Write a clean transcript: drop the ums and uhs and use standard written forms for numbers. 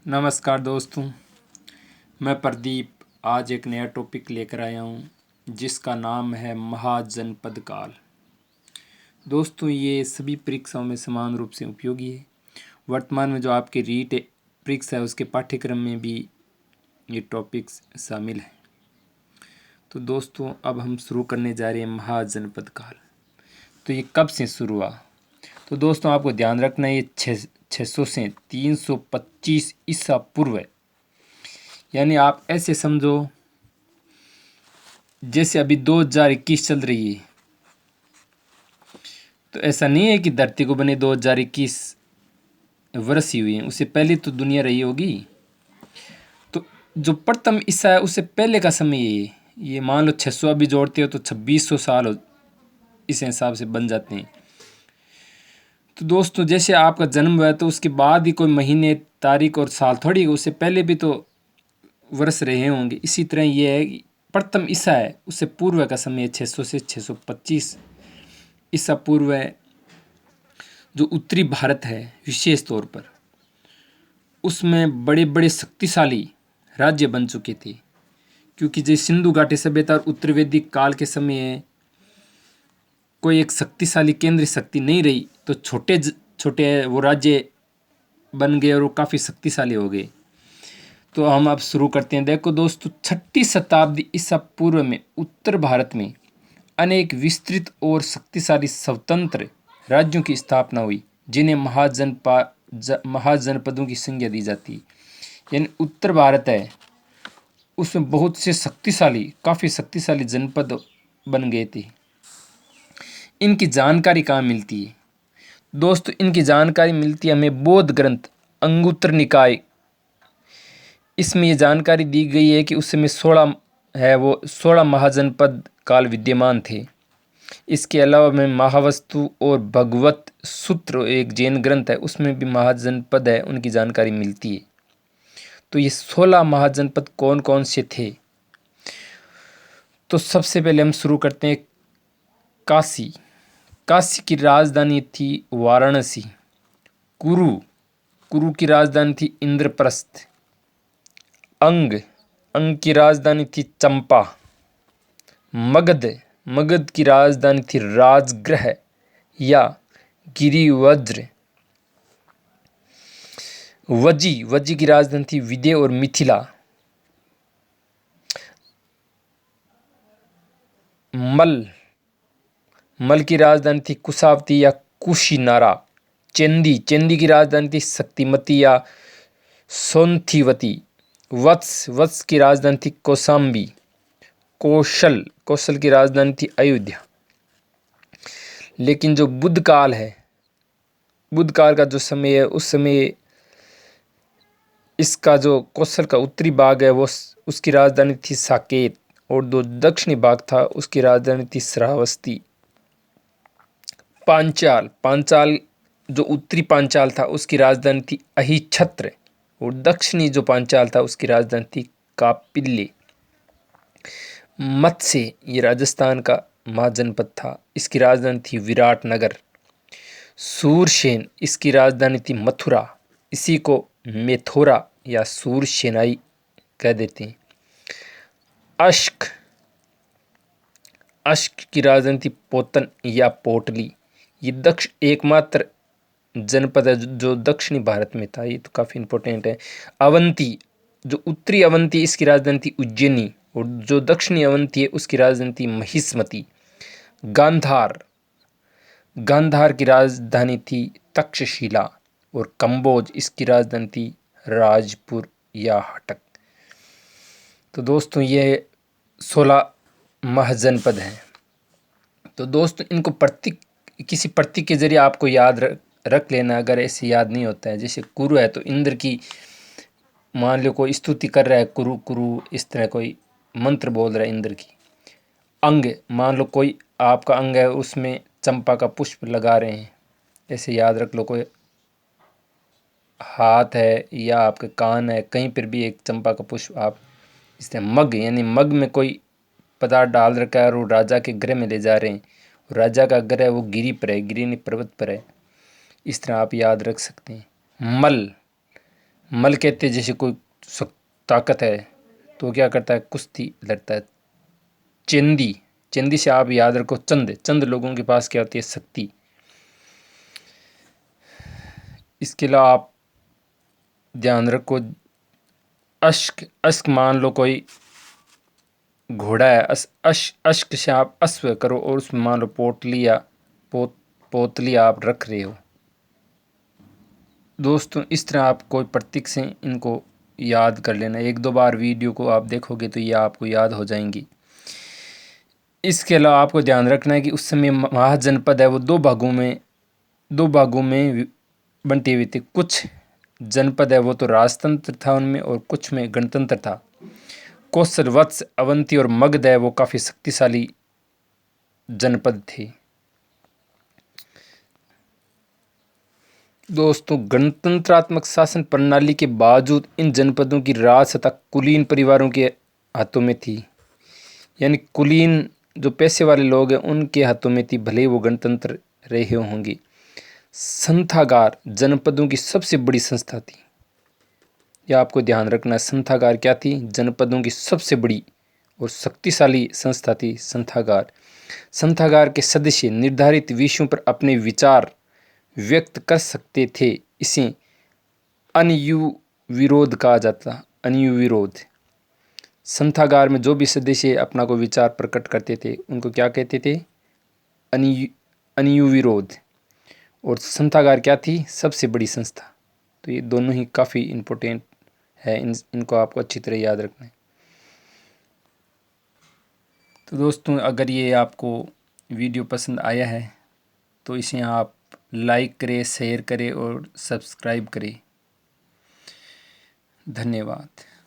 नमस्कार दोस्तों, मैं प्रदीप आज एक नया टॉपिक लेकर आया हूँ जिसका नाम है महाजनपद काल। दोस्तों, ये सभी परीक्षाओं में समान रूप से उपयोगी है। वर्तमान में जो आपके रीट परीक्षा है उसके पाठ्यक्रम में भी ये टॉपिक्स शामिल हैं। तो दोस्तों, अब हम शुरू करने जा रहे हैं महाजनपद काल। तो ये कब से शुरू हुआ? तो दोस्तों, आपको ध्यान रखना है, ये 600 से 325 ईसा पूर्व है। यानी आप ऐसे समझो जैसे अभी 2021 चल रही है। तो ऐसा नहीं है कि धरती को बने 2021 वर्ष ही हुए हैं, उससे पहले तो दुनिया रही होगी। तो जो प्रथम ईसा है उससे पहले का समय ये मान लो 600 अभी जोड़ते हो तो 2600 साल हो, इस हिसाब से बन जाते हैं। तो दोस्तों, जैसे आपका जन्म हुआ है तो उसके बाद ही कोई महीने, तारीख और साल थोड़ी, उससे पहले भी तो वर्ष रहे होंगे। इसी तरह ये है कि प्रथम ईसा है उससे पूर्व का समय 600 से 625 ईसा पूर्व है। जो उत्तरी भारत है विशेष तौर पर, उसमें बड़े बड़े शक्तिशाली राज्य बन चुके थे। क्योंकि जो सिंधु घाटी सभ्यता और उत्तर वैदिक काल के समय कोई एक शक्तिशाली केंद्रीय शक्ति नहीं रही, तो छोटे छोटे वो राज्य बन गए और वो काफ़ी शक्तिशाली हो गए। तो हम अब शुरू करते हैं। देखो दोस्तों, 6ठी शताब्दी ईसा पूर्व में उत्तर भारत में अनेक विस्तृत और शक्तिशाली स्वतंत्र राज्यों की स्थापना हुई, जिन्हें महाजनपदों की संज्ञा दी जाती है। यानी उत्तर भारत है, उसमें बहुत से काफ़ी शक्तिशाली जनपद बन गए थे। इनकी जानकारी कहाँ मिलती है? दोस्तों, इनकी जानकारी मिलती है हमें बौद्ध ग्रंथ अंगुत्तर निकाय। इसमें ये जानकारी दी गई है कि उस समय 16 महाजनपद काल विद्यमान थे। इसके अलावा में महावस्तु और भगवत सूत्र एक जैन ग्रंथ है, उसमें भी महाजनपद है, उनकी जानकारी मिलती है। तो ये 16 महाजनपद कौन कौन से थे? तो सबसे पहले हम शुरू करते हैं काशी। काशी की राजधानी थी वाराणसी। कुरु की राजधानी थी इंद्रप्रस्थ। अंग की राजधानी थी चंपा। मगध की राजधानी थी राजगृह या गिरिवज्र। वजी की राजधानी थी विदेह और मिथिला। मल की राजधानी थी कुशावती या कुशीनारा। चेंदी की राजधानी थी शक्तिमती या सोंथिवती। वत्स की राजधानी थी कौशाम्बी। कौशल की राजधानी थी अयोध्या। लेकिन जो बुद्ध काल का जो समय है, उस समय इसका जो कौशल का उत्तरी भाग है वो उसकी राजधानी थी साकेत, और जो दक्षिणी भाग था उसकी राजधानी थी श्रावस्ती। पांचाल जो उत्तरी पांचाल था उसकी राजधानी थी अहिछत्र, और दक्षिणी जो पांचाल था उसकी राजधानी थी कापिल्ली। मत्स्य ये राजस्थान का महाजनपद था, इसकी राजधानी थी विराटनगर। सूरसेन इसकी राजधानी थी मथुरा, इसी को मेथोरा या सूरसेनाई कह देते हैं। अश्क की राजधानी थी पोतन या पोटली। ये एकमात्र जनपद है जो दक्षिणी भारत में था, ये तो काफ़ी इंपॉर्टेंट है। अवंती जो उत्तरी अवंती, इसकी राजधानी थी उज्जैनी, और जो दक्षिणी अवंती है उसकी राजधानी थी महिष्मती। गांधार की राजधानी थी तक्षशिला, और कंबोज इसकी राजधानी थी राजपुर या हटक। तो दोस्तों, ये 16 महाजनपद हैं। तो दोस्तों, इनको किसी प्रतीक के जरिए आपको याद रख लेना। अगर ऐसे याद नहीं होता है, जैसे कुरु है तो इंद्र की मान लो कोई स्तुति कर रहा है, कुरु कुरु, इस तरह कोई मंत्र बोल रहा है इंद्र की। अंग मान लो कोई आपका अंग है, उसमें चंपा का पुष्प लगा रहे हैं, ऐसे याद रख लो। कोई हाथ है या आपके कान है, कहीं पर भी एक चंपा का पुष्प आप इस तरह। मग में कोई पदार्थ डाल रखा है और वो राजा के गृह में ले जा रहे हैं। राजा का गृह वो गिरी पर है, गिरी पर्वत पर है। इस तरह आप याद रख सकते हैं। मल कहते जैसे कोई ताकत है तो क्या करता है, कुश्ती लड़ता है। चंदी, चंदी से आप याद रखो चंद, चंद लोगों के पास क्या होती है, शक्ति। इसके अलावा आप ध्यान रखो अश्क, अश्क मान लो कोई घोड़ा है, अश्क से आप अश्व करो और उसमें मान लो पोटली या पोतली आप रख रहे हो। दोस्तों इस तरह आप कोई प्रतीक से इनको याद कर लेना, एक दो बार वीडियो को आप देखोगे तो ये आपको याद हो जाएंगी। इसके अलावा आपको ध्यान रखना है कि उस समय महाजनपद है वो दो भागों में बंटे हुए थे। कुछ जनपद है वो तो राजतंत्र था उनमें, और कुछ में गणतंत्र था। कौशल, वत्स, अवंती और मगध है वो काफ़ी शक्तिशाली जनपद थे। दोस्तों गणतंत्रात्मक शासन प्रणाली के बावजूद इन जनपदों की राज सत्ता कुलीन परिवारों के हाथों में थी, यानी कुलीन जो पैसे वाले लोग हैं उनके हाथों में थी, भले वो गणतंत्र रहे होंगे। संथागार जनपदों की सबसे बड़ी संस्था थी, यह आपको ध्यान रखना है। संथागार क्या थी, जनपदों की सबसे बड़ी और शक्तिशाली संस्था थी संथागार। संथागार के सदस्य निर्धारित विषयों पर अपने विचार व्यक्त कर सकते थे, इसे अनयु विरोध कहा जाता। अनयु विरोध, संथागार में जो भी सदस्य अपना को विचार प्रकट करते थे उनको क्या कहते थे, अनयु विरोध। और संथागार क्या थी, सबसे बड़ी संस्था। तो ये दोनों ही काफ़ी इम्पोर्टेंट है, इनको आपको अच्छी तरह याद रखना है। तो दोस्तों अगर ये आपको वीडियो पसंद आया है तो इसे आप लाइक करें, शेयर करें और सब्सक्राइब करें। धन्यवाद।